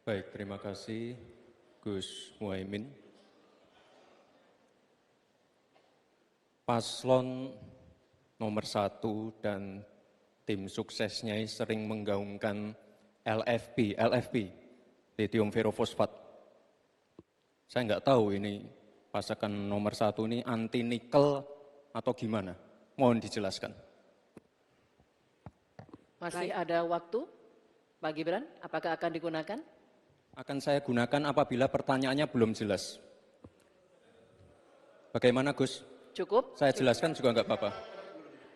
Baik, terima kasih Gus Muhaimin. Paslon nomor 1 dan tim suksesnya sering menggaungkan LFP, lithium ferrofosfat. Saya nggak tahu ini pasangan nomor 1 ini anti nikel atau gimana. Mohon dijelaskan. Masih ada waktu, Pak Gibran, apakah akan digunakan? Akan saya gunakan apabila pertanyaannya belum jelas. Bagaimana Gus? Cukup? Saya jelaskan juga nggak apa-apa.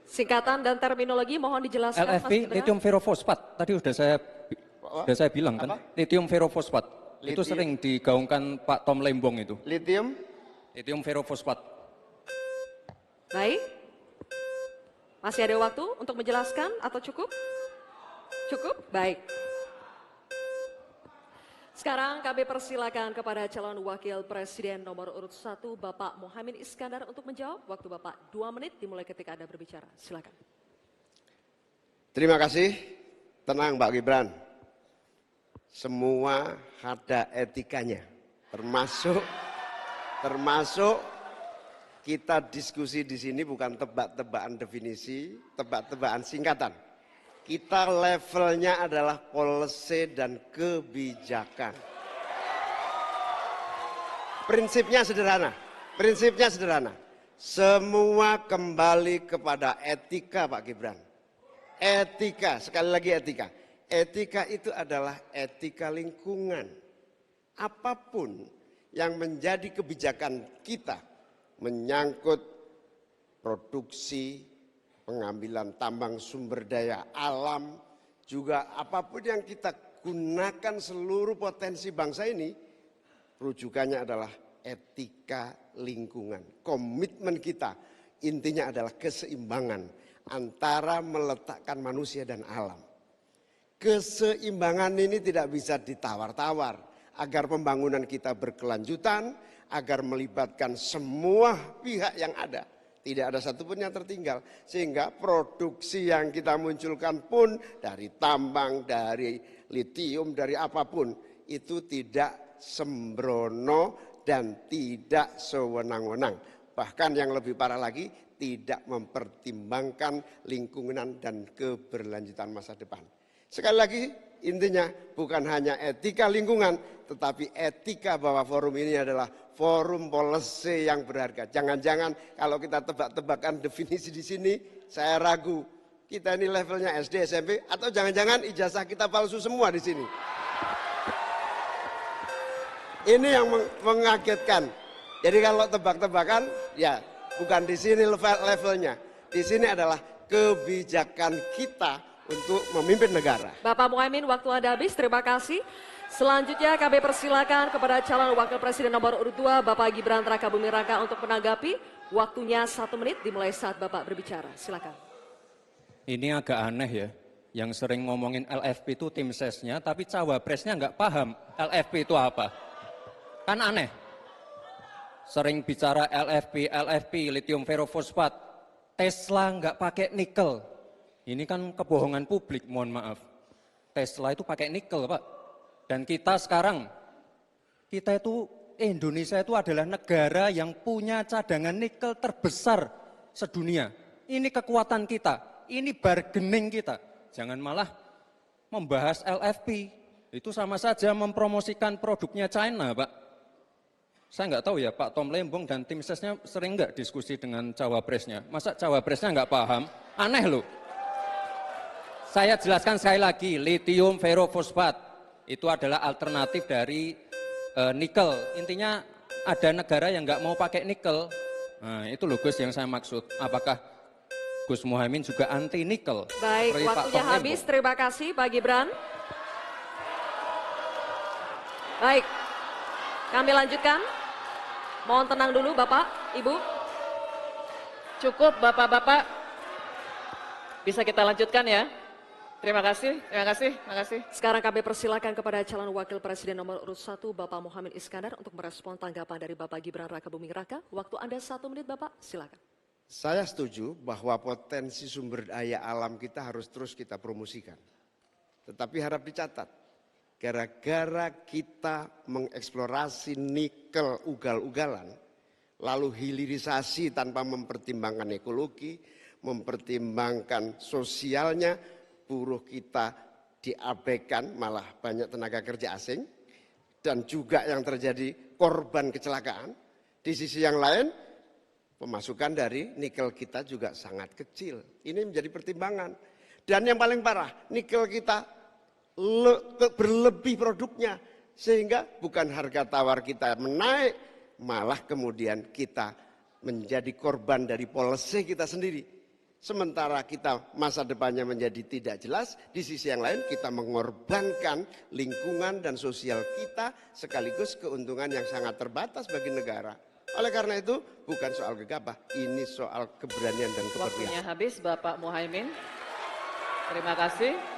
Singkatan dan terminologi mohon dijelaskan, Mas LFP, Gibran. lithium ferrofosfat. Tadi sudah saya bilang kan, lithium ferrofosfat. Itu sering digaungkan Pak Tom Lembong itu. Lithium ferrofosfat. Baik. Masih ada waktu untuk menjelaskan atau cukup? Cukup? Baik. Sekarang kami persilakan kepada calon wakil presiden nomor urut 1 Bapak Muhaimin Iskandar untuk menjawab. Waktu Bapak 2 menit dimulai ketika Anda berbicara. Silakan. Terima kasih. Tenang Pak Gibran. Semua ada etikanya. Termasuk kita diskusi di sini bukan tebak-tebakan definisi, tebak-tebakan singkatan. Kita levelnya adalah policy dan kebijakan. Prinsipnya sederhana. Semua kembali kepada etika Pak Gibran. Etika, sekali lagi etika. Etika itu adalah etika lingkungan. Apapun yang menjadi kebijakan kita menyangkut produksi, pengambilan tambang sumber daya alam, juga apapun yang kita gunakan seluruh potensi bangsa ini, rujukannya adalah etika lingkungan. Komitmen kita intinya adalah keseimbangan antara meletakkan manusia dan alam. Keseimbangan ini tidak bisa ditawar-tawar agar pembangunan kita berkelanjutan, agar melibatkan semua pihak yang ada. Tidak ada satupun yang tertinggal. Sehingga produksi yang kita munculkan pun dari tambang, dari litium, dari apapun. Itu tidak sembrono dan tidak sewenang-wenang. Bahkan yang lebih parah lagi, tidak mempertimbangkan lingkungan dan keberlanjutan masa depan. Sekali lagi intinya bukan hanya etika lingkungan, tetapi etika bahwa forum ini adalah forum policy yang berharga. Jangan-jangan kalau kita tebak-tebakan definisi di sini, saya ragu kita ini levelnya SD, SMP, atau jangan-jangan ijazah kita palsu semua di sini. Ini yang mengagetkan. Jadi kalau tebak-tebakan, ya bukan di sini levelnya. Di sini adalah kebijakan kita untuk memimpin negara. Bapak Muhaimin, waktu Anda habis. Terima kasih. Selanjutnya kami persilakan kepada calon wakil presiden nomor urut 2 Bapak Gibran Rakabuming Raka untuk menanggapi. Waktunya 1 menit dimulai saat Bapak berbicara. Silakan. Ini agak aneh ya, yang sering ngomongin LFP itu tim sesnya, tapi cawapresnya nggak paham LFP itu apa. Kan aneh. Sering bicara LFP, lithium ferrofosfat, Tesla nggak pakai nikel. Ini kan kebohongan publik, mohon maaf. Tesla itu pakai nikel, Pak. Dan kita sekarang, Indonesia itu adalah negara yang punya cadangan nikel terbesar sedunia. Ini kekuatan kita, ini bargaining kita. Jangan malah membahas LFP. Itu sama saja mempromosikan produknya China, Pak. Saya nggak tahu ya, Pak Tom Lembong dan tim sesnya sering nggak diskusi dengan cawapresnya. Masa cawapresnya nggak paham? Aneh loh. Saya jelaskan sekali lagi, lithium ferrofosfat itu adalah alternatif dari nikel. Intinya ada negara yang nggak mau pakai nikel. Nah, itu loh Gus yang saya maksud. Apakah Gus Muhaimin juga anti nikel? Baik, waktunya habis. Terima kasih Pak Gibran. Baik, kami lanjutkan. Mohon tenang dulu Bapak, Ibu. Cukup Bapak-Bapak. Bisa kita lanjutkan ya. Terima kasih. Sekarang kami persilakan kepada calon wakil presiden nomor urut 1 Bapak Muhaimin Iskandar untuk merespon tanggapan dari Bapak Gibran Rakabuming Raka. Waktu Anda 1 menit Bapak, silakan. Saya setuju bahwa potensi sumber daya alam kita harus terus kita promosikan. Tetapi harap dicatat, gara-gara kita mengeksplorasi nikel ugal-ugalan, lalu hilirisasi tanpa mempertimbangkan ekologi, mempertimbangkan sosialnya, buruh kita diabaikan, malah banyak tenaga kerja asing, dan juga yang terjadi korban kecelakaan. Di sisi yang lain, pemasukan dari nikel kita juga sangat kecil. Ini menjadi pertimbangan. Dan yang paling parah, nikel kita berlebih produknya. Sehingga bukan harga tawar kita menaik, malah kemudian kita menjadi korban dari policy kita sendiri. Sementara kita masa depannya menjadi tidak jelas, di sisi yang lain kita mengorbankan lingkungan dan sosial kita sekaligus keuntungan yang sangat terbatas bagi negara. Oleh karena itu bukan soal gegabah, ini soal keberanian dan keberpihakan. Waktunya habis Bapak Muhaimin. Terima kasih.